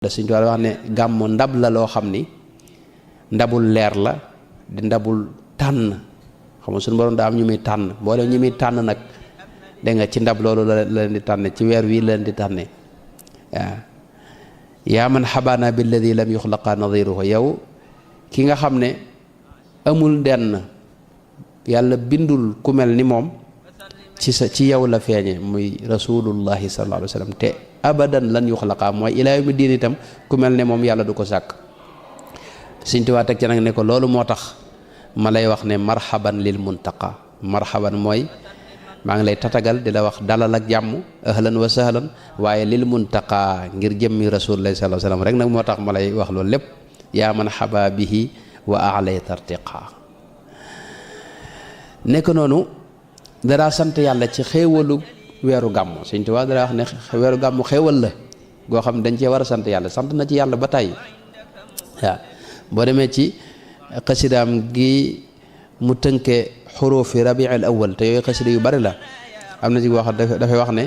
da Sëñ Tuubaa wax ne gàmmu ndab la loo xam ni ndabul leer la di ndabul tànn xam nga suñu borom daa am ñu muy tànn boole ñu muy tànn nag dégg nga ci ndab loolu la leen di tànne ci weer wii la leen di tànne waaw yaa man xabaana billadi lam yuxlaqa nadiruhu yow ki nga xam ne amul denn yàlla bindul ku mel ni moom ci yow la feeñe muy rasulullahi sallallahu alayhi wa sallam te abadan lan yuxlaqa mooy ilaa yawmi diin itam ku mel ne moom yàlla du ko sàkk Sëñ Tuubaa teg ci nag ne ko loolu moo tax ma lay wax ne marhaban lil muntaqa marhaban mooy maa ngi lay tatagal di la wax dalal ak jàmm ahlan wa sahlan waaye lil muntaqa ngir jëmmi rasulullahi sallallahu alayhi wa sallam rek nag moo tax ma lay wax loolu lépp yaa man xaba bihi wa alay tartiqa nekk noonu danaa sant yàlla ci xéewalu weeru gàmmu Sëñ Tuubaa dara wax ne weeru gàmmu xéewal la goo xam ne dañ cee war a sant yàlla sant na ci yàlla ba tàyyi waaw boo demee ci xasidaam gi mu tënke xurufi rabiil awal te yooyu xasida yu bari la am na ci wax dafay wax ne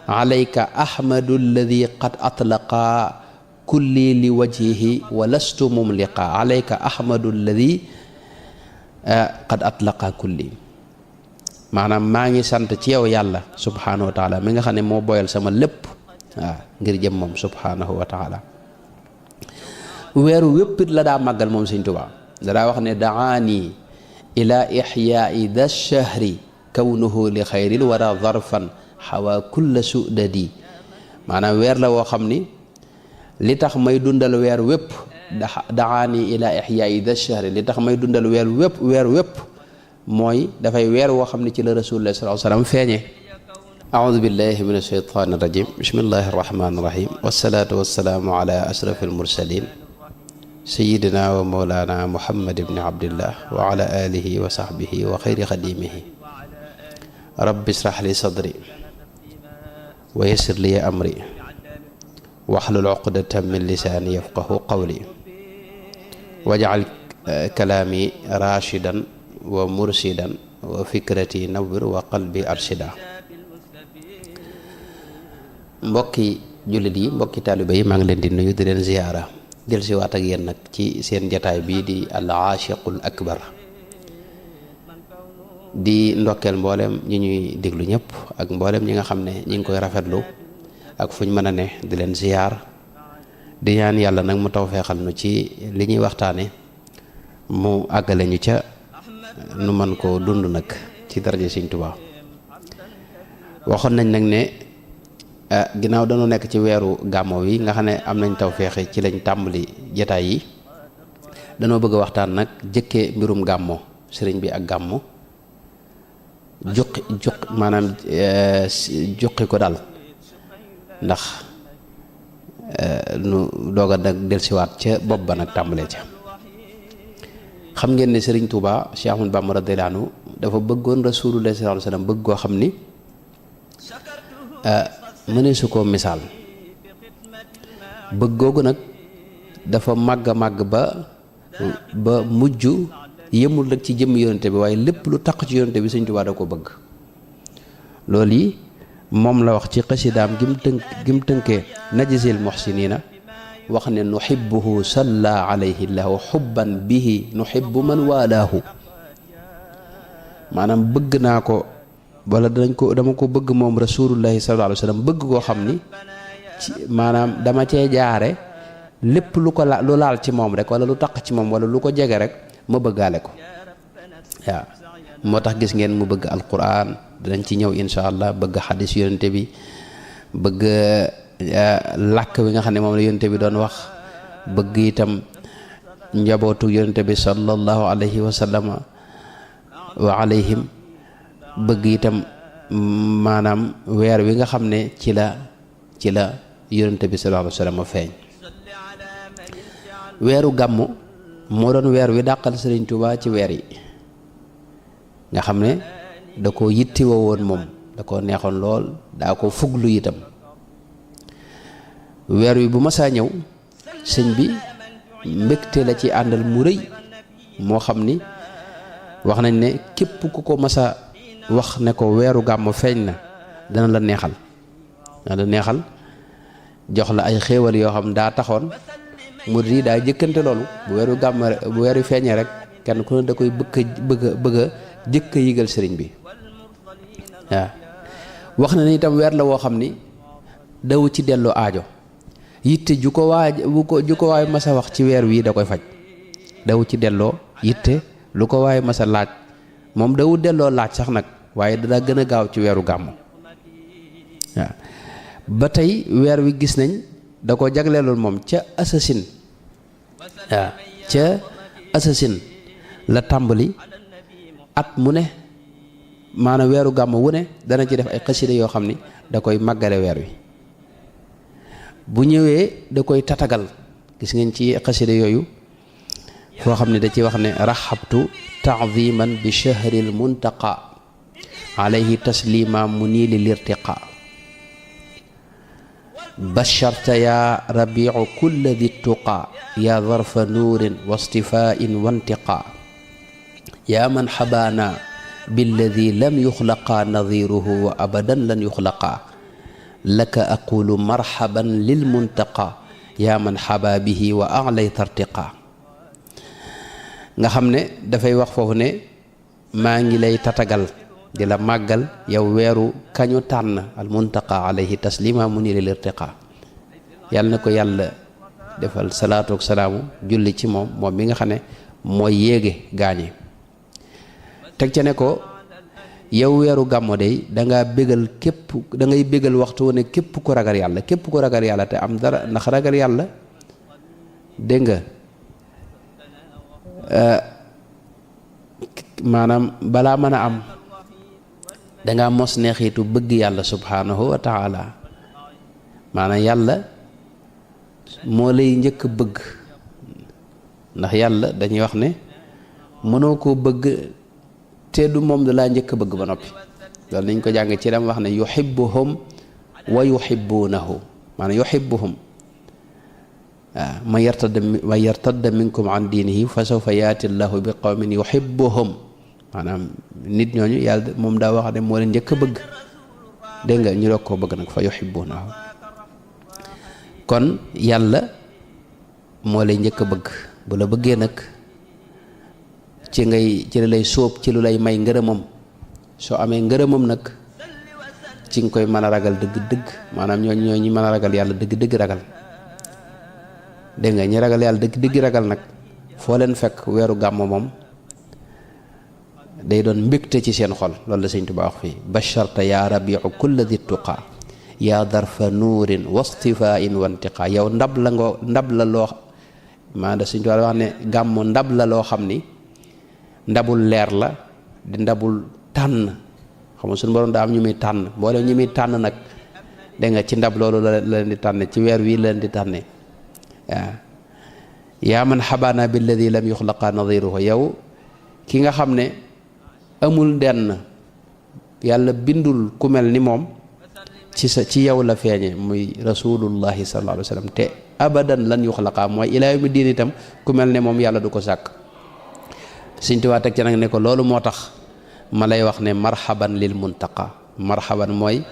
alayka ahmadu alladi qad atlaqa kulli li wajhihi wa lastu mumliqa alayka ahmadu alladi qad atlaqa kulli maanaam maa ngi sant ci yow yàlla subhanahu wa taala mi nga xam ne moo boyal sama lépp waaw ngir jëm moom subhanahu wa taala weeru wéppit la daa màggal moom Sëñ Tuubaa dadaa wax ne daani ila ixyaai da shahri kawnuhu li xayril wara zarfan xawa kulla sudadi maanaam weer la woo xam ni li tax may dundal weer wépp daani ila ixyaai da shahri li tax may dundal weer wépp mooy dafay weer woo xam ne ci la rasulullah sallallahu alayhi wa sallam feeñe aoudu billahi min ashaytani irajim bismillahi arrahmani irrahim wassalatu wassalaamu ala ashraf almursalin sayidina wa mawlana muhammad ibni abdillah wa ala alihi wa sahbihi wa xayri xadimihi rabbi israh li sadri wa yassir li amri wahlul uqdatan min lisaani yafqahu qawli waj'al kalaami rashidan wa mursidan wa fikrati nawwir wa qalbi arshida mbokki jullit yi mbokki taaliba yi maa ngi leen di nuyu di leen ziyaara del si waat ak yéen nag ci seen jataay bii di al aashiqul akbar di ndokkeel mboolem ñi ñuy déglu ñëpp ak mboolem ñi nga xam ne ñi ngi koy rafetlu ak fuñ mën a ne di leen ziyaar di ñaan yàlla nag mu tawfeexal nu ci li ñuy waxtaane mu àggale ñu ca nu man koo dund nag ci daraja Sëñ Tuubaa waxoon nañ nag ne ginnaaw dañoo nekk ci weeru gàmmo yi nga xam ne am nañ tawfeex ci lañ tàmbali jataay yi danoo bëgg a waxtaan nag jëkkee mbirum gàmmo sëriñ bi ak gàmmo maanaam juqi ko daal ndax nu doog a nag delsiwaat ca bopp ba nag tàmbalee ca xam ngeen ne Sëriñ Tuubaa Cheikh Ahmadou Bamba radiyallaahu anhu dafa bëggoon Rasulullah sallallaahu alayhi wa sallam bëgg koo xam ni mënee su koo misaal bëgg googu nag dafa màgg a màgg ba mujj yëmul rek ci jëmm yonente bi waaye lépp lu taq ci yonente bi Sëñ Tuubaa da ko bëgg loolu yi moom la wax ci xasidaam gi mu tënkee najzil muhsiniina wax ne nuhibbuhu salla alayhi lahu xubban bihi nuhibbu man walaahu maanaam bëgg naa ko wala dama ko bëgg moom rasulullahi sallallahu alayhi wa sallam bëgg koo xam ni ci maanaam dama cee jaare lépp lu laal ci moom rek wala lu taq ci moom wala lu ko jege rek ma bëggaale ko waaw moo tax gis ngeen mu bëgg alquran dinañ ci ñëw insha allah bëgg xadis yonente bi bëgg làkk bi nga xam ne moom la yonente bi doon wax bëgg itam njabootu yonente bi sallallahu alayhi wa sallama wa alayhim bëgg itam maanaam weer wi nga xam ne ci la yonente bi sallallahu alayhi wa sallam feeñ weeru gàmmu moo doon weer wi dàqal Sëriñ Tuubaa ci weer yi nga xam ne da ko yittiwoo woon moom da ko neexoon lool daa ko fuglu itam weer wi bu masaa ñëw sëñ bi mbégte la ci àndal mu rëy moo xam ni wax nañ ne képp ku ko masa wax ne ko weeru gàmmu feeñ na dana la neexal jox la ay xéewal yoo xam daa taxoon murid yi daa jëkkante loolu bu weeru feeñee rek kenn ku ne da koy bëgg a jëkk a yëgal sëriñ bi waaw wax na ni itam weer la woo xam ni daw ci dellu aajo yitte ju ko waay masa wax ci weer wii da koy faj daw ci delloo yitte lu ko waay masa laaj moom dawu delloo laaj sax nag waaye dana gën a gaaw ci weeru gàmmu waaw ba tey weer wi gis nañ da ko jagleeloon moom ca assasine waaw ca assasine la tàmbali at mu ne maanaam weeru gàmmu wu ne dana ci def ay xasida yoo xam ni da koy màggale weer wi bu ñëwee da koy tatagal gis ngeen ci xasida yooyu foo xam ne da ci wax ne raxabtu taadiman bi shahril muntaqa alayhi taslima munili lirtiqa basharta ya rabiu kulla di tuqa ya zarfa nuurin wastifain wantiqa ya man xabaana billadi lam yuxlaqa nadiruhu wa abadan lan yuxlaqa laka aqulu marhaban lil muntaqa yaa man xaba bihi wa alay tartiqa nga xam ne dafay wax foofu ne maa ngi lay tatagal di la màggal yow weeru kañu tànn al muntaqa alayhi taslima mu ni lil irtiqa yàlla na ko yàlla defal salaatu ak salaamu julli ci moom mi nga xam ne mooy yéege gaañe teg ca ne ko yow weeru gàmmo day danga bégal da ngay bégal waxtu ne képp ku ragal yàlla te am dara ndax ragal yàlla dégg nga maanaam balaa mën a am danga mos neexitu bëgg yàlla subhanahu wa taala maanaam yàlla moo lay njëkk bëgg ndax yàlla dañuy wax ne mënoo koo bëgg te du moom da laa njëkk bëgg ba noppi loolu nañ ko jàng ci dem wax ne yuhibbuhum wa yuhibbunahu maanaam yuhibbuhum waaw man yartadda minkum an diinihi fa sawfa yaati llahu bi qawmin yuhibbuhum maanaam nit ñooñu yàlla moom daa wax ne moo leen njëkk bëgg dégg nga ñu doog koo bëgg nag fa yuhibbunahu kon yàlla moo lay njëkk bëgg bu la bëggee nag ci lay sóob ci lu lay may ngërëmam soo amee ngërëmam nag ci nga koy mën a ragal dëgg-dëgg maanaam ñoo ñi mën a ragal yàlla dëgg-dëgg ragal dégg nga ñi ragal yàlla dëgg-dëgg ragal nag foo leen fekk weeru gàmmo moom day doon mbégte ci seen xol loolu la Sëñ Tuubaa wax fii basharta ya rabiu kulla di tuqa ya darfa nuurin wastifain wantiqa yow ndab la loo maanaam Sëñ Tuubaa wax ne gàmmo ndab la loo xam ni ndabul leer la di ndabul tànn xam nga suñu borom daa am ñu muy tànn mboolem ñu muy tànn nag dégg nga ci ndab loolu la leen di tànne ci weer wii la leen di tànne waaw yaa man xabaana billadi lam yuxlaqa nadiruhu yow ki nga xam ne amul denn yàlla bindul ku mel ni moom ci yow la feeñe muy rasulullahi sallallahu alayhi wa sallam te abadan lan yuxlaqa mooy ilaa yawmi diin itam ku mel ne moom yàlla du ko sàkk Sëñ Tuubaa teg ci nag ne ko loolu moo tax ma lay wax ne marhaban lil muntaqa marhaban mooy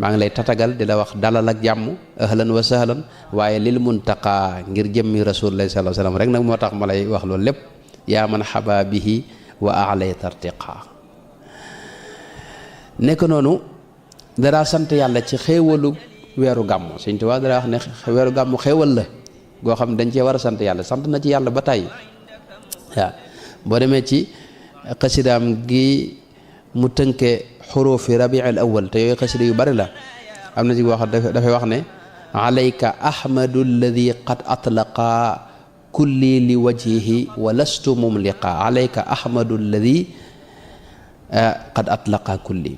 maa ngi lay tatagal di la wax dalal ak jàmm ahlan wa sahlan waaye lil muntaqa ngir jëmmi rasulullah sallallahu alayhi wasallam rek nag moo tax ma lay wax loolu lépp yaa man xaba bihi wa alay tartiqa nekk noonu daraa sant yàlla ci xéewalu weeru gàmmu Sëñ Tuubaa daraa wax ne weeru gàmmu xéewal la goo xam ne dañ cee war a sant yàlla sant na ci yàlla ba tàyyi waaw boo demee ci xasidaam gi mu tënke xurufi rabiul awal te yooyu xasida yu bari la am na ci wax dafay wax ne alayka ahmadu alladi qad atlaqa kulli li wajhihi wa lastu mumliqa alayka ahmadu alladi qad atlaqa kulli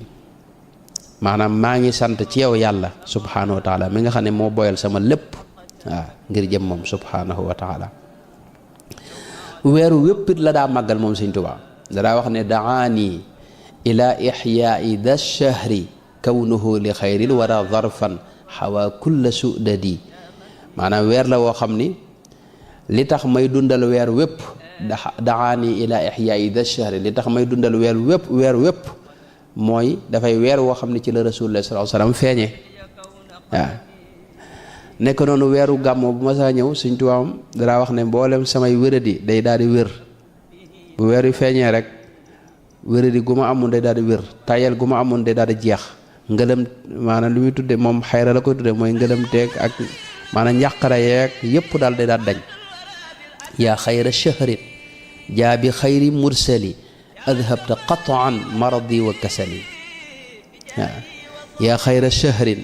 maanaam maa ngi sant ci yow yàlla subhanahu wa taala mi nga xam ne moo boyal sama lépp waaw ngir jëm moom subhanahu wa taala weeru wéppit la daa màggal moom Sëñ Tuubaa dadaa wax ne daani ila ixyaai da shahri kawnuhu li xayril wara zarfan xawa kulla sudadi maanaam weer la woo xam ni li tax may dundal weer wépp daani ila ixyaai da shahri li tax may dundal weer wépp mooy dafay weer woo xam ne ci la rasulullah sallallahu alayhi wasallam feeñe waaw nekk noonu weeru gàmmo bu ma saa ñëw Sëñ Tuubaa dara wax ne mboolem samay wéradi day daal di wér bu weer wi feeñee rek wéradi gu ma amoon day daal di wér tayel gu ma amoon day daal di jeex ngëlëm maanaam li muy tudde moom xayra la koy tudde mooy ngëlëm teeg ak maanaam njàqara yeeg yépp daal day daal dañ yaa xayra shahrin jaa bi xayri mursali adhabta qataan maradi wa kasali waaw yaa xayra shahrin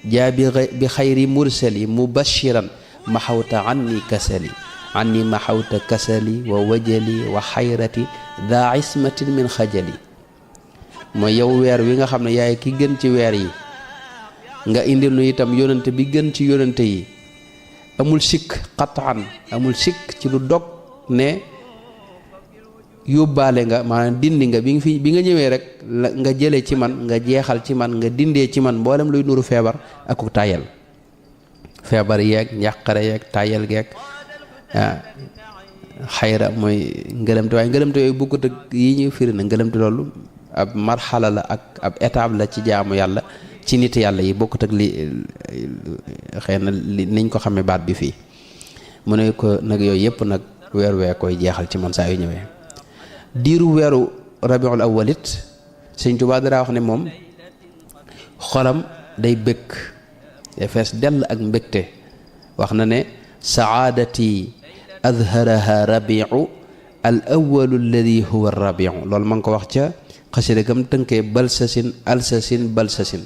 jaa bi xayri mursali mubashiran maxawta anni kasali anni maxawta kasali wa wajali wa xayrati daa ismatin min xajali mooy yow weer wi nga xam ne yaay ki gën ci weer yi nga indil nu itam yónante bi gën ci yónante yi amul sikk qataan amul sikk ci lu dog ne yóbbaale nga maanaam dindi nga bi nga ñëwee rek nga jëlee ci man nga jeexal ci man nga dindee ci man mboolem luy nuru feebar ak ku tayal feebar yeeg njàqare yeeg tayal geeg xayra mooy ngëlëmte waaye ngëlëmte yooyu bukkut ak yi ñuy firi na ngëlëmte loolu ab marxala la ak ab étape la ci jaamu yàlla ci nit yàlla yi bokkut ak li xëy na niñ ko xamee baat bi fii mu ne ko nag yooyu yëpp nag weer wee koy jeexal ci man saa yu ñëwee diiru weeru rabiul awwal it Sëñ Tuubaa dara wax ne moom xolam day bëgg day fees dell ak mbégte wax na ne saadati adharaha rabiu al awalu alladi huwa rabiu loolu ma ngi ko wax ca xasida gam tënkee balsasin alsasin balsasin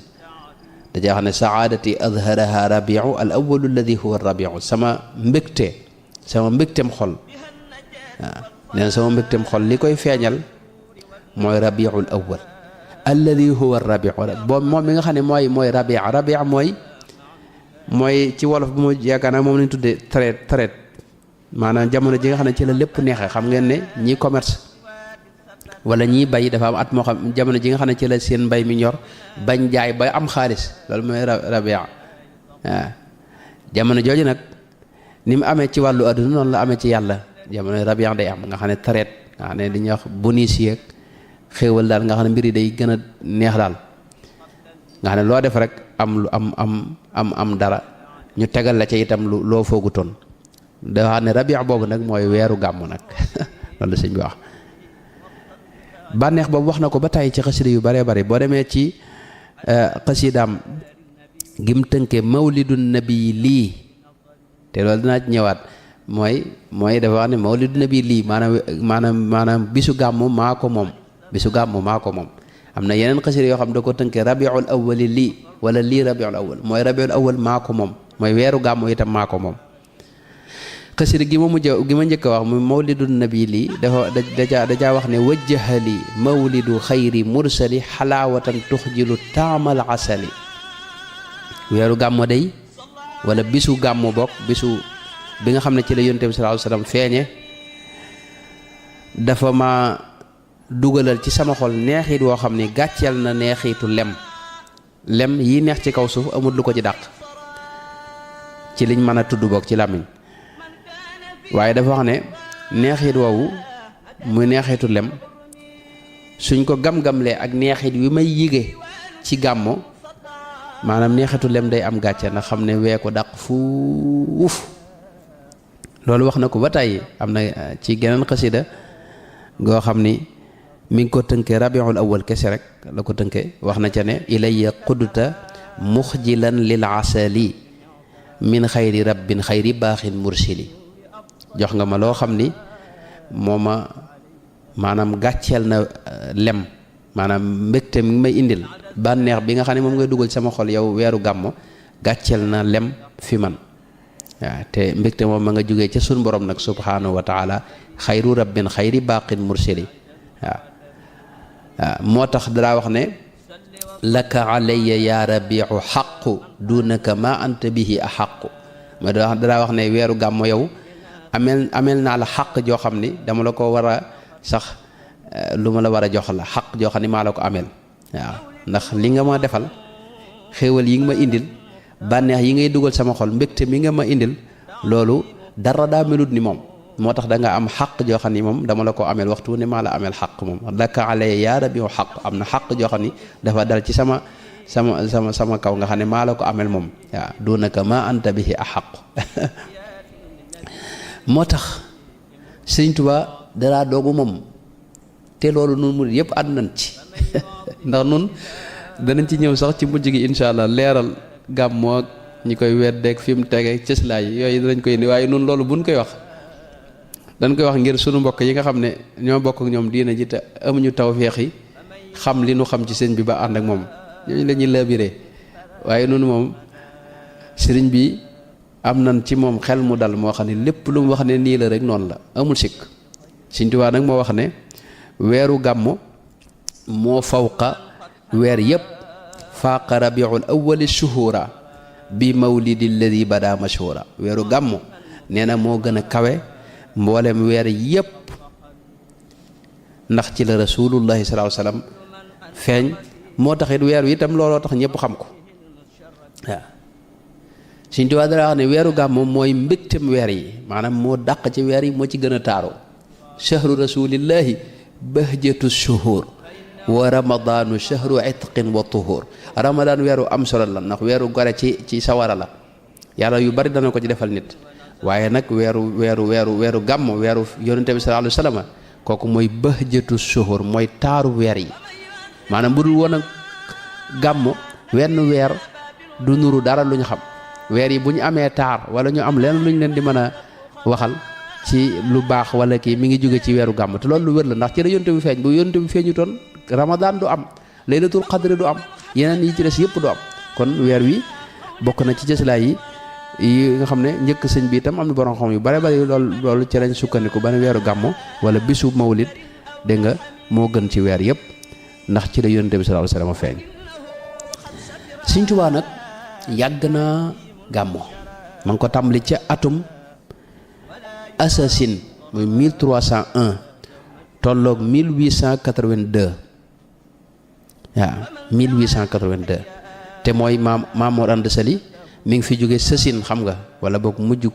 dajaa xam ne saadati adharaha rabiu al awalu alladi huwa rabiu sama mbégteem xol waaw nee na sama mbégteem xol li koy feeñal mooy rabiul awwal alladi huwa rabiu boobu moom mi nga xam ne mooy rabia mooy ci wolof bu ma yaakaar naa moom lañ tuddee traite maanaam jamono ji nga xam ne ci la lépp neexee xam ngeen ne ñii commerce wala ñii bay dafa am at moo xam jamono ji nga xam ne ci la seen mbay mi ñor bañ jaay ba am xaalis loolu mooy rabia waaw jamono jooju nag ni mu amee ci wàllu adduna noonu la amee ci yàlla jamono rabia day am nga xam ne traite nga xam ne li ñuy wax bonus yeeg xéewal daal nga xam ne mbir yi day gën a neex daal nga xam ne loo def rek am lu am dara ñu tegal la ca itam loo foogutoon da xam ne rabia boobu nag mooy weeru gàmmu nag loolu sëñ bi wax bànneex boobu wax na ko ba tàyyi ci xasida yu bare bare boo demee ci xasidaam gim tënke mawlidun nabi lii te loolu dinaa ci ñëwaat mooy dafa wax ne mawlidun nabi lii maanaam bisu gàmmu maa ko moom am na yeneen xasida yoo xam da ko tënkee rabiul awwali lii wala lii rabiul awwal mooy rabiul awwal maa ko moom mooy weeru gàmmu itam maa ko moom xasida gi ma njëkk a wax muy mawlidun nabi lii dajaa wax ne wajjahali mawlidu xayri mursali xalaawatan tuxjilu taamal asali weeru gàmmu day wala bisu gàmmu bokk bisu bi nga xam ne ci la yonent bi sallallahu alayhi wasallam feeñe dafa ma dugalal ci sama xol neexit woo xam ne gàcceel na neexitu lem yi neex ci kaw suuf amul lu ko ci dàq ci liñ mën a tudd bokk ci làmmiñ waaye dafa wax ne neexit woowu muy neexitu lem suñ ko gam-gamlee ak neexit wi may yige ci gàmmo maanaam neexitu lem day am gàcce na xam ne wee ko dàq fuuf loolu wax na ko ba tàyyi am na ci geneen xasida goo xam ni mi ngi ko tënkee rabiul awwal kese rek la ko tënkee wax na ca ne ilayya qudta muxjilan lil asali min xayri rabbin xayri baaxin mursili jox nga ma loo xam ni moo ma maanaam gàcceel na lem maanaam mbégte mi ngi may indil bànneex bi nga xam ne moom ngay dugal sama xol yow weeru gàmmo gàcceel na lem fi man waaw te mbégte moom ma nga jógee ca sun borom nag subhanahu wa taala xayru rabbin xayri baaqin mursili waaw moo tax dara wax ne laka alayya ya rabiu xaqu dunaka ma anta bihi a xaqu ma dara wax ne weeru gàmmo yow ameel naa la xaq joo xam ni dama la ko war a sax lu ma la war a jox la xaq joo xam ni maa la ko ameel waaw ndax li nga ma defal xéewal yi nga ma indil bànneex yi ngay dugal sama xol mbégte mi nga ma indil loolu dara daa melut ni moom moo tax da nga am xaq joo xam ni moom dama la ko ameel waxtu ne maa la ameel xaq moom laka alaya yaa rabi xaq am na xaq joo xam ni dafa dal ci sama sama kaw nga xam ne maa la ko amel moom waaw dunaka ma anta bihi ahaq moo tax Sëriñ Tuubaa dara doogu moom te loolu nun murid yëpp ànd nañ ci ndax nun danañ ci ñëw sax ci mujj gi incha allah leeral gàmmoo ak ñi koy weddeeg fi mu tege cëslaay yooyu danañ koy indi waaye nun loolu buñ koy wax dañ koy wax ngir sunu mbokk yi nga xam ne ñoo bokk ak ñoom diina ji te amuñu tawfeex yi xam li nu xam ci sëñ bi ba ànd ak moom ñooñu la ñuy labiré waaye noonu moom sëriñ bi am nañ ci moom xel mu dal moo xam ne lépp lu mu wax ne nii la rek noonu la amul sikk Sëriñ Tuubaa nag moo wax ne weeru gàmmu moo fawqa weer yépp faaqa rabiul awwali shuhura bi mawlidi alladi bada mashhura weeru gàmmu nee na moo gën a kawe mboolem weer yépp ndax ci la rasulullahi sallallahu alayhi wasallam feeñ moo taxit weer wi itam looloo tax ñëpp xam ko waaw Sëriñ Tuubaa dara wax ne weeru gàmmu mooy mbégtem weer yi maanaam moo dàq ci weer yi moo ci gën a taaru shahru rasulillahi bahjatu shuhur wa ramadaanu shahru itqin wa tuhur ramadaan weeru am solo la ndax weeru gore ci sawara la yàlla yu bari dana ko ci defal nit waaye nag weeru gàmmu weeru yonente bi sallallahu alayhi wasallam kooku mooy bahjatu shuhur mooy taaru weer yi maanaam bu dul woon a gàmmu wenn weer du nuru dara lu ñu xam weer yi bu ñu amee taar wala ñu am leen lu ñu leen di mën a waxal ci lu baax wala kii mi ngi jóge ci weeru gàmmu te loolu lu wér la ndax ci la yonte bi feeñ bu yonte bi feeñu toon ramadaan du am laylatul qadri du am yeneen yi ci des yëpp du am kon weer wi bokk na ci cëslaay yi nga xam ne njëkk sëñ bi itam am na borom xam yu bare bare loolu ci lañ sukkandiku ba ne weeru gàmmu wala bisu mawlid dégg nga moo gën ci weer yëpp ndax ci la yonente bi sallallahu alayhi wasallam feeñ Sëriñ Tuubaa nag yàgg na gàmmu ma ngi ko tàmbali ca atum assasine muy 1301 tolloog 1882 waaw 1882 te mooy Maam Mor Anta Sali mi ngi fi jóge sësin xam nga wala boog mujjug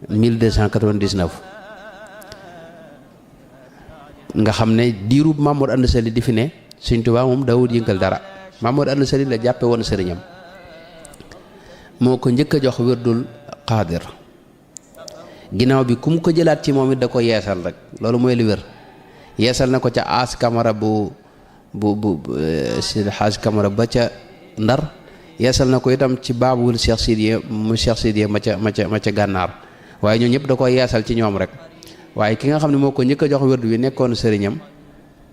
1299 nga xam ne diirub Maam Mor Anta Sali di fi ne Sëriñ Tuubaa moom daawut yëngal dara Maam Mor Anta Sali la jàppe woon sëriñam moo ko njëkk a jox wirdul qaadir ginnaaw bi ku mu ko jëlaat ci moom it da ko yeesal rek loolu mooy li wér yeesal na ko ca aas kamara bu si xaas kamara ba ca ndar yeesal na ko itam ci baabul Cheikh Sidiye mu Cheikh Sidiye ma ca gànnaar waaye ñoo ñëpp da ko yeesal ci ñoom rek waaye ki nga xam ne moo ko njëkk a jox wérdu bi nekkoon sëriñam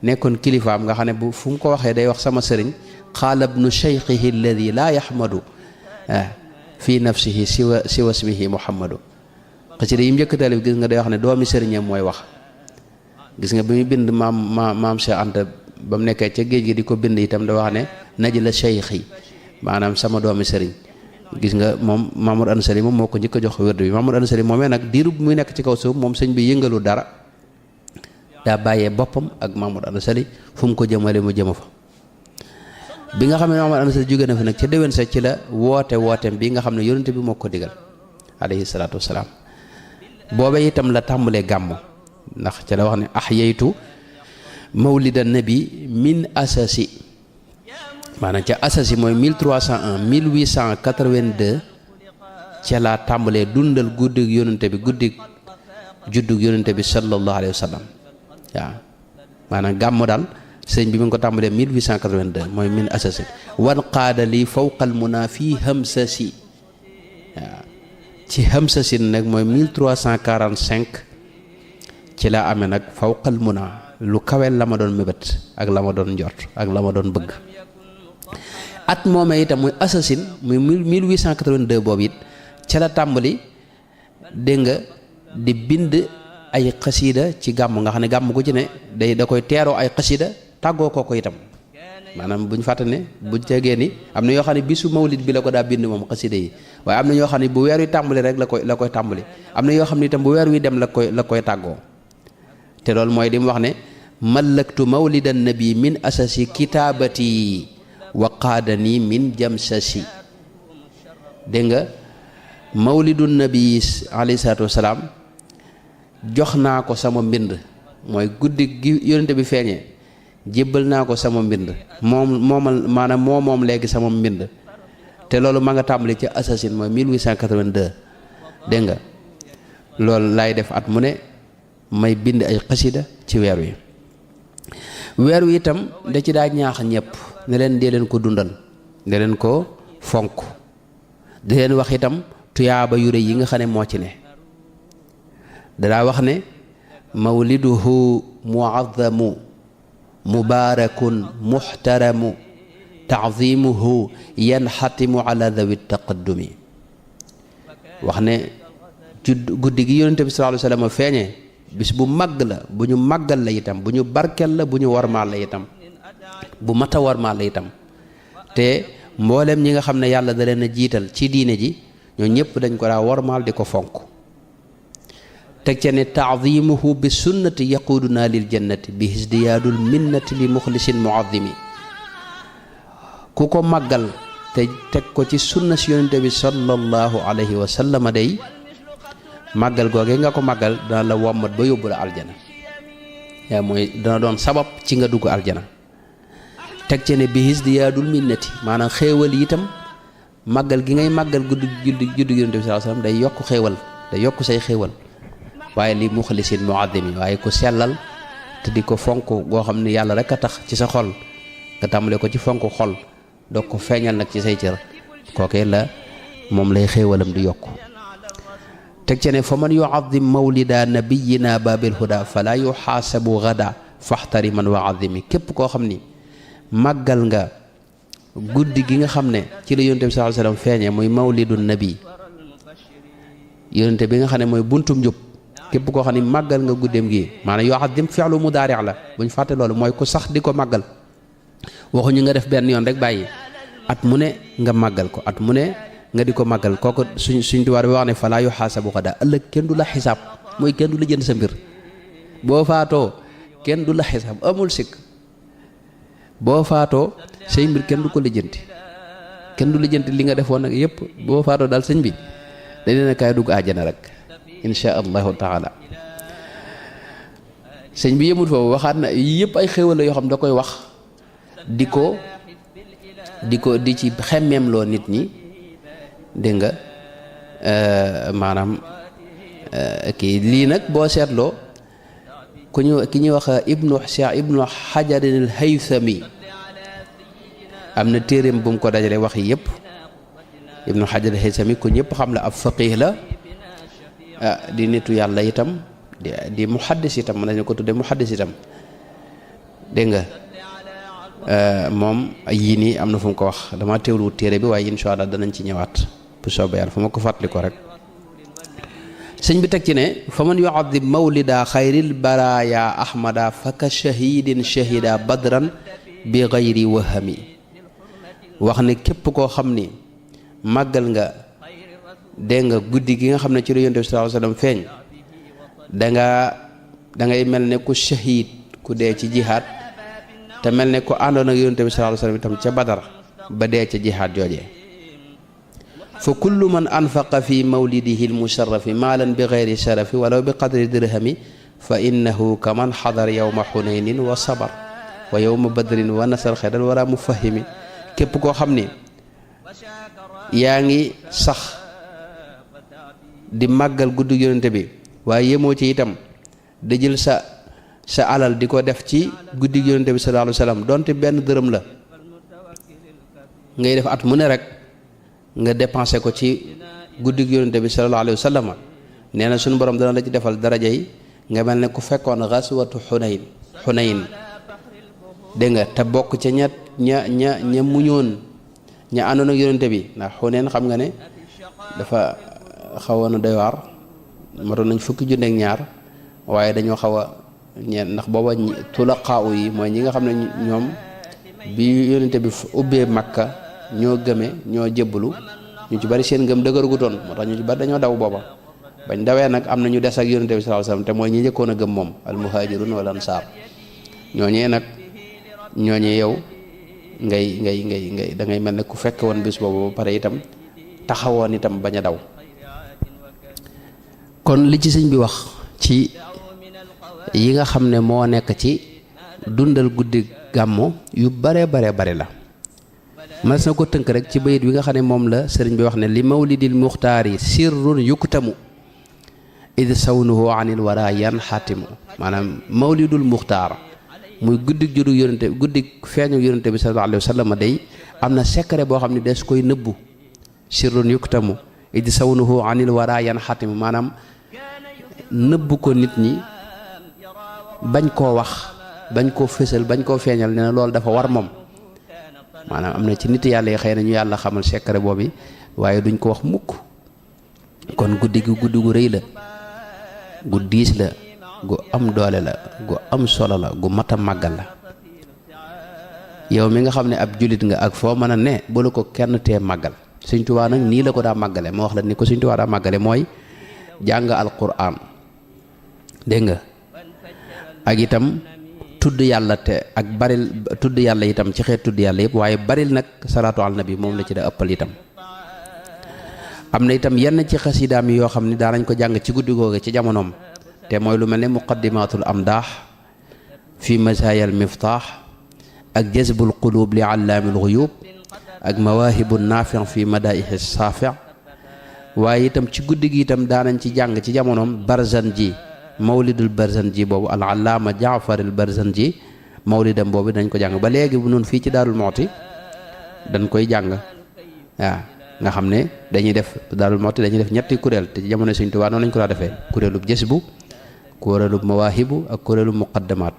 nekkoon kilifaam nga xam ne bu fu mu ko waxee day wax sama sëriñ qaala ibnu shaykhihi alladi laa yaxmadu fi nafsihi siwa ismihi muhammadu xasida yi mu njëkk taalif gis nga day wax ne doomi sëriñam mooy wax gis nga bi muy bind maam Cheikh Anta ba mu nekkee ca géej gi di ko bind itam da wax ne naj la cheikhi maanaam sama doomi sëriñ gis nga moom Mamour Anta Sali moom moo ko njëkk a jox wérdu bi Mamour Anta Sali moomee nag diiru muy nekk ci kaw suuf moom sëñ bi yëngalu dara daa bàyyee boppam ak Mamour Anta Sali fu mu ko jëmale mu jëma fa bi nga xam ne Mamour Anta Sali jóge na fi nag ca déwén sa ci la wooteem bi nga xam ne yonente bi moo ko digal alayhi salaatu wasalaam boobee itam la tàmbalee gàmmu ndax ca la wax ne ahyaytu mawlida nabi min asasi maanaam ca asasi mooy 1301 1882 ca la tàmbalee dundal guddig yonente bi guddig juddug yonente bi sallallahu alayhi wa sallam waaw maanaam gàmmu daal sëñ bi mi ngi ko tàmbalee 1882 mooy min asasi wan qaada li fawqal muna fii hamsasi waaw ci hamsasin nag mooy 1345 ci la amee nag fawqal muna lu kawel la ma doon mébét ak la ma doon njort ak la ma doon bëgg at moomee itam muy assasine muy 1882 boobu it ca la tàmbali dégg nga di bind ay xasiida ci gàmm nga xam ne gàmm gu ci ne da koy teeroo ay xasiida tàggoo ko itam maanaam bu ñu fàtte ne bu tegee ni am na yoo xam ne bisu mawlid bi la ko daa bind moom xasida yi waaye am na ñoo xam ne bu weer wi tàmbali rek la koy tàmbali am na yoo xam ne itam bu weer wi dem la koy tàggoo te loolu mooy di mu wax ne mallaktu mawlidan nabi min asasi kitaabati wa qaadani min jamsasi dégg nga mawlidu nabi alayhi salaatu wasalaam jox naa ko sama mbind mooy guddi gi yonente bi feeñee jébbal naa ko sama mbind maanaam moom léegi sama mbind te loolu ma nga tàmbali ci assasine mooy 1882 dégg nga loolu laay def at mu ne may bind ay xasida ci weer wi itam da ci daa ñaax ñëpp ne leen dee leen ko dundal dee leen ko fonk di leen wax itam tuyaaba yu rëy yi nga xam ne moo ci ne dadaa wax ne mawliduhu muazzamu mubaarakun muxtaramu taazimuhu yanxatimu ala dawi taqaddumi wax ne guddi gi yonente bi sallallahu alayhi wa sallam feeñee bis bu màgg la bu ñu màggal la itam bu ñu barkel la bu ñu warmaal la itam bu mata warmaal la itam te mboolem ñi nga xam ne yàlla da leen a jiital ci diine ji ñoo ñëpp dañ ko daa warmaal di ko fonk teg ca ne taazimuhu bi sunnati yaquduna lil jannati bi hisdiyaadul minnati li muxlisin muazimi ku ko màggal te teg ko ci sunna si yonente bi sallallahu alayhi wa sallam day màggal googee nga ko màggal dana la wommat ba yóbbu la aljana yaa mooy dana doon sabab ci nga dugg aljana teg ci ne bi hisdiyaadul minnati maanaam xéewal yi itam màggal gi ngay màggal juddu yonente bi sallallahu alayhi wa sallam day yokk xéewal day yokk say xéewal waaye li muxlisin muazzimi waaye ku sellal te di ko fonk goo xam ne yàlla rek a tax ci sa xol nga tàmbale ko ci fonk xol doo ko feeñal nag ci say cër kookee la moom lay xéewalam di yokk teg ci ne fa man yuazim mawlida nabiyina babil huda fala yuxaasabu gada faxtari man wa azimi képp koo xam ni màggal nga guddi gi nga xam ne ci la yonente bi sallallahu alayhi wasallam feeñee muy mawlidu nabi yonente bi nga xam ne mooy buntum njub képp koo xam ne màggal nga guddeem gi maanaam yuazim fi'lu mudaari' la bu ñu fàtte loolu mooy ku sax di ko màggal waxuñu nga def benn yoon rek bàyyi at mu ne nga màggal ko at mu ne nga di ko màggal kooku suñ tubaab bi wax ne falaa yuxaasabu xadaa ëllëg kenn du la xisaab mooy kenn du la jënd sa mbir boo faatoo kenn du la xisaab amul sikk boo faatoo say mbir kenn du ko lijjanti kenn du lijjanti li nga defoon nag yëpp boo faatoo daal sëñ bi dañ leen a kaay dugg àjjana rek insha allahu taala sëñ bi yëmut foofu waxaat na yëpp ay xéwal la yoo xam da koy wax di ci xemmeem loo nit ñi dégg nga maanaam kii lii nag boo seetloo ki ñuy wax Cheikh ibnu Hajarin al Haythami am na téeréem bu mu ko dajale wax yi yëpp ibnu Hajar al Haythami ku ñëpp xam la ab faqih la di nitu yàlla itam di muhaddis itam mën nañu ko tudde muhaddis itam dégg nga moom yii nii am na fu mu ko wax dama teewlu téere bi waaye insha Allah danañ ci ñëwaat bu soobee yàlla fu ma ko fàttali ko rek sëñ bi teg ci ne fa man yu'azzim mawlida xayril baraya ahmada faka shahidin shahida badran bi gayri wahami wax ne képp koo xam ni màggal nga dégg nga guddi gi nga xam ne ci la Yonent bi sallallahu alayhi wasallam feeñ dangay mel ne ku shahid ku dee ci jihaad te mel ne ku àndoon ak Yonent bi sallallahu alayhi wasallam itam ca Badar ba dee ca jihaad joojee fa kullu man anfaqa fi mawlidihi almusharrafi maalan bi gayri sharafi walaw bi qadri dirhami fa innahu kaman xadar yawma xunaynin wa sabar wa yawma badrin wa nasar xedan wara mufahimi képp koo xam ni yaa ngi sax di màggal guddi Yonent bi waaye yemoo ci itam da jël sa alal di ko def ci guddi Yonent bi sallallahu alayhi wa sallam donte benn dërëm la ngay def at mu ne rek nga dépensé ko ci guddi Yonent bi sallallahu alayhi wa sallam nee na suñu borom dana la ci defal daraja yi nga mel ne ku fekkoon xaswatu xunayn dégg nga te bokk ca ña muñoon ña àndoon ak Yonent bi ndax Xunayn xam nga ne dafa xawoon a doy waar matoon nañ fukki junne ak ñaar waaye dañoo xaw a ñeen ndax booba tulaqaaw yi mooy ñi nga xam ne ñoom bi Yonent bi ubbee Makka ñoo gëme ñoo jébbalu ñu ci bari seen ngëm dëgëragutoon moo tax ñu ci bari dañoo daw booba bañ dawee nag am na ñu des ak Yonent bi sallallahu alayhi wasallam te mooy ñi njëkkoon a gëm moom al muhajirun wal ansaar ñooñee yow ngay da ngay mel ne ku fekk woon bis boobu ba pare itam taxawoon itam bañ a daw kon li ci sëñ bi wax ci yi nga xam ne moo nekk ci dundal guddi gàmmo yu bare la mas na ko tënk rek ci bayit wi nga xam ne moom la sëriñ bi wax ne li mawlidil muxtaari sirrun yuktamu id sawnuhu anil wara yan xaatimu maanaam mawlidul muxtaar muy guddi juddu yonente guddi feeñu yonente bi sallallahu alayhi wa sallam day am na secret boo xam ne des koy nëbbu sirrun yuktamu id sawnuhu anil wara yan xaatimu maanaam nëbbu ko nit ñi bañ koo wax bañ koo fësal bañ koo feeñal ne na loolu dafa war moom maanaam am na ci nit yàlla yi xëy na ñu yàlla xamal secret boobu waaye duñ ko wax mukk kon guddi gi guddi gu rëy la gu diis la gu am doole la gu am solo la gu mat a màggal la yow mi nga xam ne ab jullit nga ak foo mën a ne bu la ko kenn tee màggal Sëñ Tuubaa nag nii la ko daa màggale moo wax la ni ko Sëñ Tuubaa daa màggale mooy jàng alquran dégg nga ak itam tudd yàlla te ak baril tudd yàlla itam ci xeet tudd yàlla yëpp waaye baril nag salaatu al nabi moom la ci da ëppal itam am na itam yenn ci xasidaam yi yoo xam ne daanañ ko jàng ci guddi googu ci jamonoom te mooy lu mel ne muqaddimatul amdaax fi masaayal miftaax ak jazbul quluub li allaamil xuyuub ak mawaahibu naafi fi madaixi saafi waaye itam ci guddi gi itam daanañ ci jàng ci jamonoom Barzanji mawlidul Barzanji boobu al allaama Jaafaril Barzanji mawlidam boobu dañ ko jàng ba léegi bu noonu fii ci Daarul Muxti dañ koy jàng waaw nga xam ne dañuy def Daarul Muxti dañuy def ñetti kuréel te ci jamono Sëñ Tuubaa noonu lañ ko daa defee kuréelub jësbu kuréelub mawaahibu ak kuréelub muqaddamaat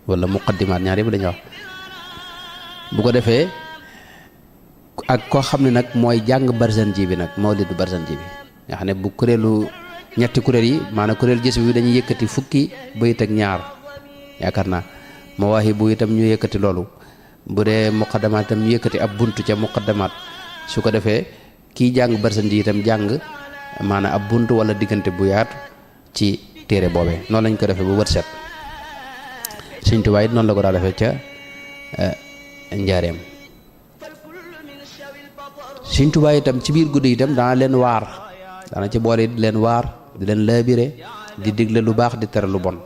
wala muqaddimaat ñaar yëpp dañuy wax bu ko defee ak koo xam ne nag mooy jàng Barzanji bi nag mawlidu Barzanji bi nga xam ne bu kuréelu ñetti kuréel yi maanaam kuréel jës bi dañuy yëkkati fukki bayit ak ñaar yaakaar naa mawaahibu itam ñu yëkkati loolu bu dee muqaddamaat itam ñu yëkkati ab buntu ca muqaddamaat su ko defee kii jàng Barzanji itam jàng maanaam ab buntu wala diggante bu yaatu ci téere boobee noonu lañ ko defee bu wët set Sëñ Tuubaa it noonu la ko daa defee ca njaareem Sëñ Tuubaa itam ci biir guddi itam daana leen waar daana ci boole di leen waar di leen laabire di digle lu baax di tere lu bon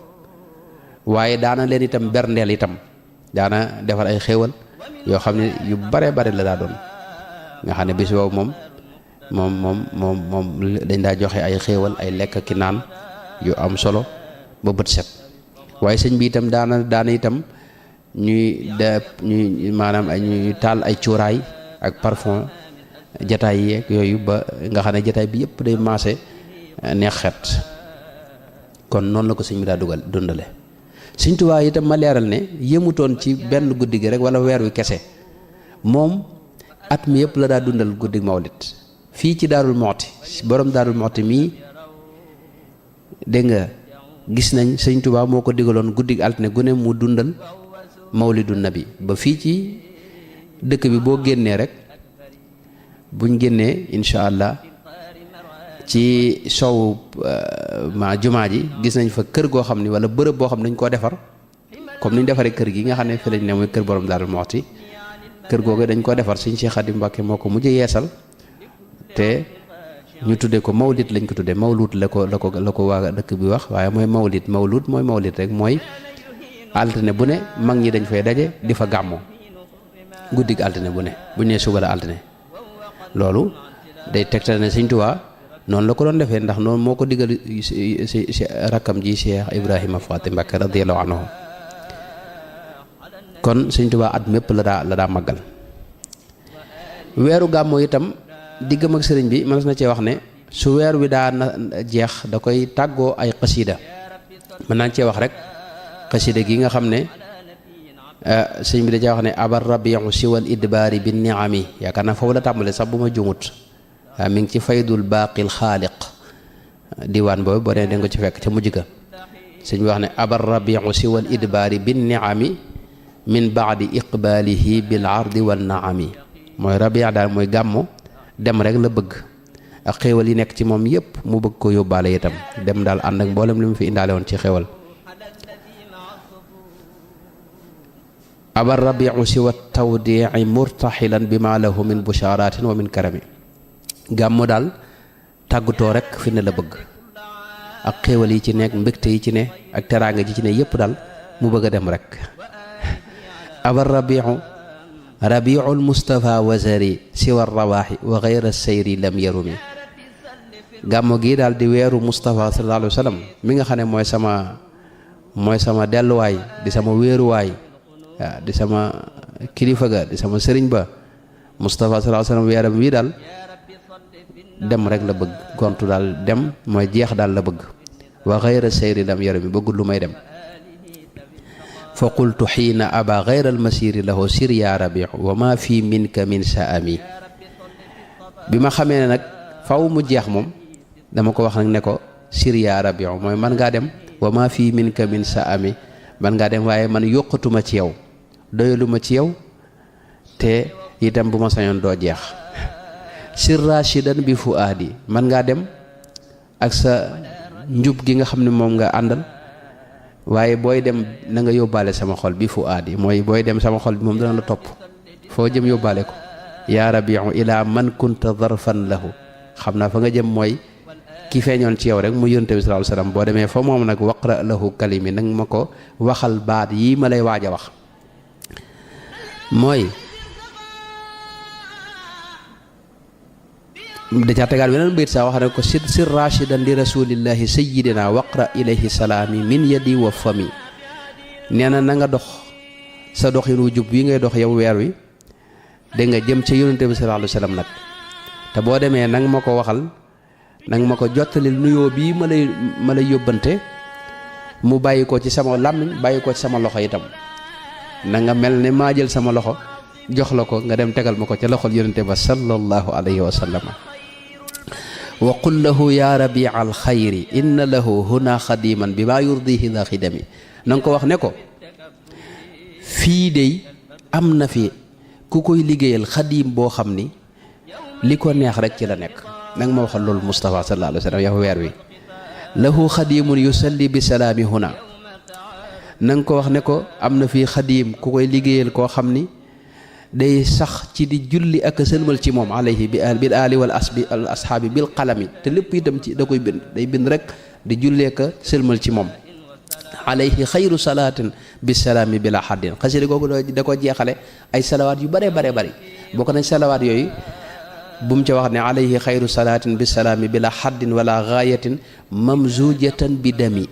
waaye daana leen itam berndeel itam daana defar ay xéewal yoo xam ne yu bare la daa doon nga xam ne bis boobu moom dañ daa joxe ay xéewal ay lekk ki naan yu am solo ba bët set waaye sëñ bi itam daana itam ñuy maanaam ñuy taal ay cuuraay ak parfum jataay yeeg yooyu ba nga xam ne jataay bi yëpp day maase neex xet kon noonu la ko sëñ bi daa dundale Sëñ Tuubaa itam ma leeral ne yëmutoon ci benn guddi gi rek wala weer wi kese moom at mi yëpp la daa dundal guddi mawlid fii ci Daarul Muxti borom Daarul Muxti mii dégg nga gis nañ Sëñ Tuubaa moo ko digaloon guddi altine gu ne mu dundal mawlidu nabi ba fii ci dëkk bi boo génnee rek buñ génnee incha allah ci sow ma jumaa ji gis nañ fa kër goo xam ni wala bërëb boo xam ne dañ koo defar comme niñ defaree kër gi nga xam ne fi lañ ne muy kër borom Daarul Muxti kër googu dañ koo defar Sëñ Cheikh Xaadim Mbàkke moo ko mujj yeesal te ñu tuddee ko mawlid lañ ko tuddee mawlud la ko waa dëkk bi wax waaye mooy mawlid mooy mawlid rek mooy altine bu ne mag ñi dañ fay daje di fa gàmmoo guddig altine bu ne bu ñu nee suba la altine loolu day tegtal ne Sëñ Tuubaa noonu la ko doon defee ndax noonu moo ko digal si rakkam ji Cheikh Ibrahima Faati Mbàkke radiyallahu anhu kon Sëñ Tuubaa at mépp la daa màggal weeru gàmmoo itam diggam ak sëriñ bi mën na cee wax ne su weer wi daa na jeex da koy tàggoo ay xasiida mën naa cee wax rek xasiida gi nga xam ne sëñ bi da cee wax ne abar rabiu siwal idbaari bi niami yaakaar naa foofu la tàmbale sax bu ma jumut waaw mi ngi ci faydul baaqil xaaliq diwaan boobu boo nee da nga ko ci fekk ca mujj ga sëñ bi wax ne abar rabiu siwal idbaari bi niami min baadi iqbaalihi bil ardi wan naami mooy rabia daal mooy gàmmo dem rek la bëgg ak xéewal yi nekk ci moom yépp mu bëgg ko yóbbaale itam dem daal ànd ak mboolem li mu fi indaale woon ci xéewal abar rabiu siwa tawdii murtaxilan bi ma lahu min bushaaratin wa min karami gàmmu daal tàggatoo rek fi ne la bëgg ak xéewal yi ci nekk mbégte yi ci ne ak teraanga ji ci ne yépp daal mu bëgg a dem rek abar rabiul mustafa wazari siwa rawaaxi wa gayra sayri lam yarumi gàmmo gi daal di weeru Mustafa sallallahu alayhi wa sallam mi nga xam ne mooy sama delluwaay di sama wéeruwaay waaw di sama kilifa ga di sama sëriñ ba Mustafa sallallahu alayhi wa sallam weeram wi daal dem rek la bëgg gontu daal dem mooy jeex daal la bëgg wa gayra sayri lam yarumi bëggul lu may dem fa qultu xiina aba gayra almasiri lahu sir ya rabiu wa ma fi minka min saami bi ma xamee ne nag faw mu jeex moom dama ko wax nag ne ko sir ya rabiu mooy man ngaa dem wa ma fi minka min saami man ngaa dem waaye man yokkatuma ci yow doyaluma ci yow te itam bu ma sañoon doo jeex sir rashidan bi fuaadi man ngaa dem ak sa njub gi nga xam ne moom nga àndal waaye booy dem na nga yóbbaale sama xol bi fuaadi mooy booy dem sama xol bi moom dana la topp foo jëm yóbbaale ko yaa rabiu ila man kunta zarfan lahu xam naa fa nga jëm mooy ki feeñoon ci yow rek mu yonent bi sallallahu alayhi wasallam boo demee fa moom nag waqra lahu kalimi nag ma ko waxal baat yii ma lay waaj a wax mooy da caa tegaat beneen bayit sax wax ne ko sir rashidan li rasulillahi sayyidina waqra ilayhi salaami min yadi wa fami nee na nga dox sa doxin wu jub wi ngay dox yow weer wi da nga jëm ca yonent bi sallallahu alayhi wasallam nag te boo demee nang ma ko waxal nang ma ko jottalil nuyoo bii ma lay yóbbante mu bàyyi ko ci sama làmmiñ bàyyi ko ci sama loxo itam na nga mel ne maa jël sama loxo jox la ko nga dem tegal ma ko ca loxol yonente ba sallallahu alayhi wa sallam wa qul lahu ya rabi al xayri inna lahu huna xadiman bi maa yurdihi la xidami na nga ko wax ne ko fii dey am na fi ku koy liggéeyal xadim boo xam ni li ko neex rek ci la nekk nanga ma waxal loolu Mustafa sallallahu alayhi wa sallam yow weer wi lahu xadimun yusalli bi salaami huna na nga ko wax ne ko am na fii xadim ku koy liggéeyal koo xam ni day sax ci di julli ak sëlmal ci moom alayhi bil ali wal ashaabi bil qalami te lépp itam ci da koy bind day bind rek di jullee ka sëlmal ci moom alayhi xayru salaatin bi salaami bila haddin xasida googu da ko jeexale ay salawaat yu bare bokk nañ salawaat yooyu bu mu ca wax ne alayhi xayru salaatin bi salaami bila haddin wala gaayatin mamzujatan bi dami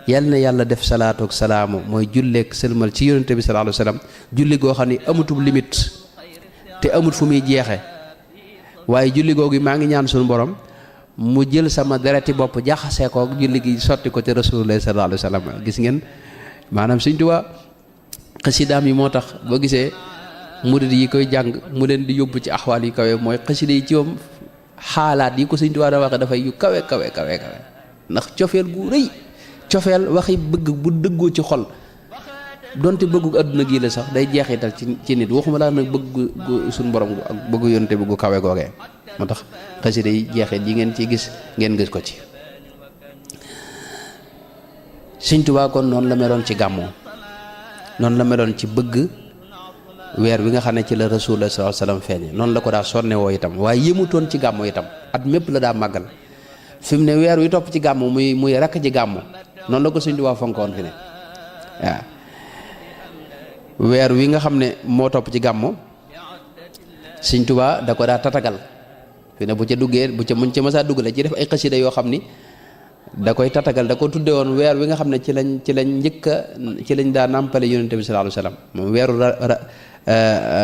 yal na yàlla def salaatu ak salaamu mooy julleek sëlmal ci yonente bi sallallahu alayhi wa sallam julli goo xam ne amutub limite te amut fu muy jeexe waaye julli googu maa ngi ñaan suñu borom mu jël sama dereti bopp jaxasee ko julli gi sotti ko ci rasulullah sallallahu alayhi wa sallam gis ngeen maanaam Sëñ Tuubaa xasidaam yi moo tax boo gisee murid yi koy jàng mu leen di yóbbu ci axwaal yu kawe mooy xasida yi ci moom xaalaat yi ko Sëñ Tuubaa da waxe dafay yu kawe ndax cofeel gu rëy cofeel waxi bëgg bu dëggoo ci xol donte bëggu àdduna gii la sax day jeexital ci nit waxuma laa nag bëgg suñu borom ak bëggu yonte bëggu kawe googee moo tax xasida yi jeexit yi ngeen ci gis ngeen gis ko ci Sëñ Tuubaa kon noonu la meloon ci gàmmoo noonu la meloon ci bëgg weer wi nga xam ne ci la Rasulullah sallallahu alayhi wasallam feeñe noonu la ko daa sonne woo itam waaye yëmutoon ci gàmmo itam at mépp la daa màggal fi mu ne weer wi topp ci gàmmo muy rakk ci gàmmo noonu la ko Sëñ Tuubaa fonkoon fi ne waaw weer wi nga xam ne moo topp ci gàmmo Sëñ Tuubaa da ko daa tatagal fi ne bu ca duggee bu ca mën ca mësaa duggale ci def ay xasida yoo xam ni da koy tatagal da ko tudde woon weer wi nga xam ne ci lañ daa nàmpale yonente bi sallallahu alayhi wasallam moom weeru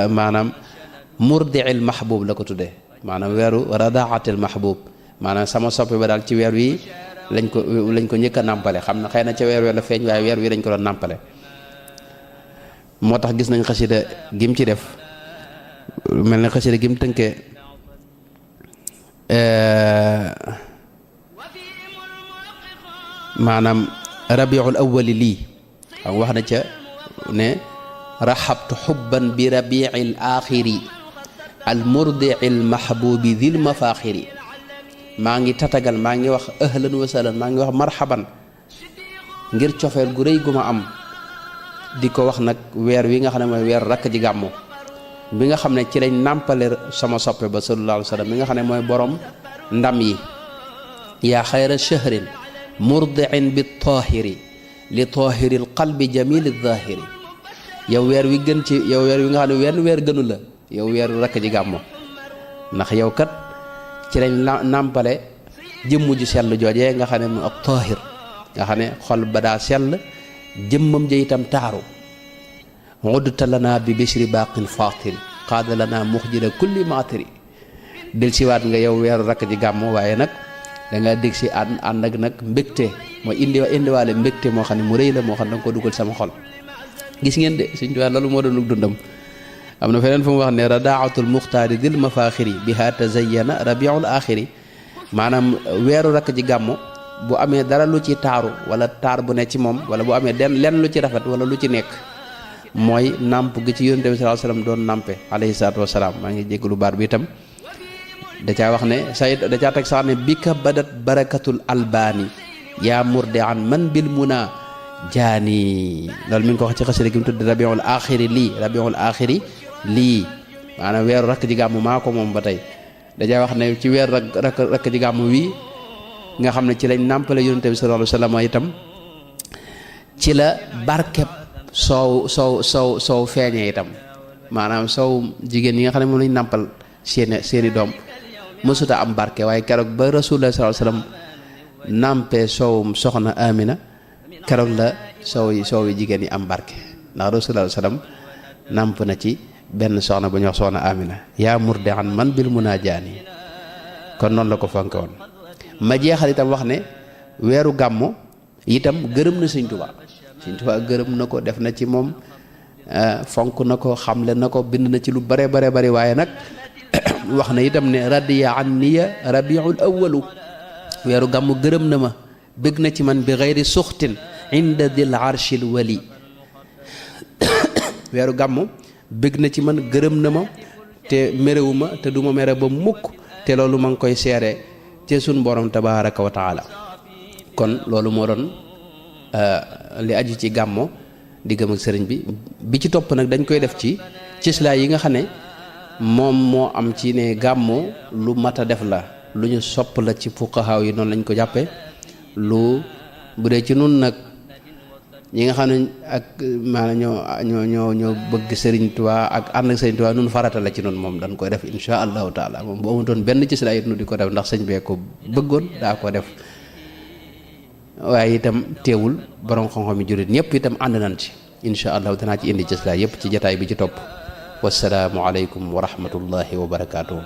maanaam murdi'il mahbub la ko tuddee maanaam weeru radaatil mahbub maanaam sama soppe ba daal ci weer wi lañ ko njëkk a nàmpale xam na xëy na ca weer wi la feeñ waaye weer wi lañ ko doon nàmpale moo tax gis nañ xasida gim ci def mel ne xasida gim tënkee maanaam rabiul awwali lii xam wax na ca ne raxabtu xubban bi rabiil axiri al murdiil mahbubi dil mafaaxiri maa ngi tatagal maa ngi wax ahlan wa sahlan maa ngi wax marhaban ngir cofeel gu rëy gu ma am di ko wax nag weer wi nga xam ne mooy weer rakk ji gàmmu bi nga xam ne ci lañ nàmpale sama soppe ba sallallahu alayhi wa sallam mi nga xam ne mooy borom ndam yi yaa xayra shahrin murdiin bi tahiri li tahiril qalbi jamilil zahiri yow weer wi gën ci yow weer wi nga xam ne wenn weer gënu la yow weeru rakk ji gàmmo ndax yow kat ci lañ nàmpale jëmm ju sell joojee nga xam ne mu ab tahir nga xam ne xol ba daa sell jëmmam ja itam taaru uddta lana bi bishri baqin fatil qaada lana muxjira kulli matiri del siwaat nga yow weeru rakk ji gàmmo waaye nag da nga dégg si ànd ak nag mbégte mooy indiwaale mbégte moo xam ne mu rëy la moo xam ne da nga ko dugal sama xol gis ngeen de Sëñ Tuubaa loolu moo doon dundam am na feneen fu mu wax ne radaatul muxtaari dil mafaaxiri biha tazayyana rabiul axiri maanaam weeru rakk ji gàmmo bu amee dara lu ci taaru wala taar bu ne ci moom wala bu amee lenn lu ci rafet wala lu ci nekk mooy nàmp gi ci yonent bi sallallahu alayhi wasallam doon nàmpe alayhi salaatu wasalaam maa ngi jéggalu baat bi itam da caa wax ne sayid da caa teg sax ne bi ka badat barakatul albaani yaa murde an man bil muna jaani loolu mi ngi ko wax ci xasida gi mu tudd rabiul axiri lii maanaam weeru rakk ji gàmmu maa ko moom ba tey da caa wax ne ci weer rakk ji gàmmu wii nga xam ne ci lañ nàmpale yonente bi sallallahu alayhi wasallam itam ci la barkeb soow feeñee itam maanaam soow jigéen ñi nga xam ne moom lañ nàmpal seeni doom mësuta am barke waaye keroog ba rasulullah sallallahu alayhi wasallam nàmpe soowum soxna Amina keroog la soow yi jigéen yi am barke ndax rasulullah sallam nàmp na ci benn soxna bu ñuy wax soxna Amina yaa murde an man bil munaajaani kon noonu la ko fonke woon ma jeexal itam wax ne weeru gàmmu itam gërëm na Sëñ Tuubaa Sëñ Tuubaa gërëm na ko def na ci moom fonk na ko xamle na ko bind na ci lu bare bari waaye nag wax na itam ne radiya anniya rabiul awwalu weeru gàmmu gërëm na ma bëgg na ci man bi xayri suxtin inda dil arshil wali weeru gàmmu bëgg na ci man gërëm na ma te mérewu ma te du ma mere ba mukk te loolu ma ngi koy seere ci sun borom tabaraka wa taala kon loolu moo doon li aju ci gàmmo diggam ak sëriñ bi ci topp nag dañ koy def ci cislaay yi nga xam ne moom moo am ci ne gàmmo lu mat a def la lu ñu sopp la ci fuqahaa yi noonu lañ ko jàppe lu bu dee ci nun nag ñi nga xam ne ak maanaam ñoo bëgg Sëriñ Tuubaa ak ànd ak Sëriñ Tuubaa nun farata la ci noonu moom dañ koy def insha allahu taala moom bu amutoon benn cislaay it nu di ko def ndax sëñ bee ko bëggoon daa ko def waaye itam teewul borom xam-xam yi jullit ñëpp itam ànd nañ ci insha allah danaa ci indi cislaay yëpp ci jataay bi ci topp wassalaamu aleykum wa rahmatullahi wa barakaatuhu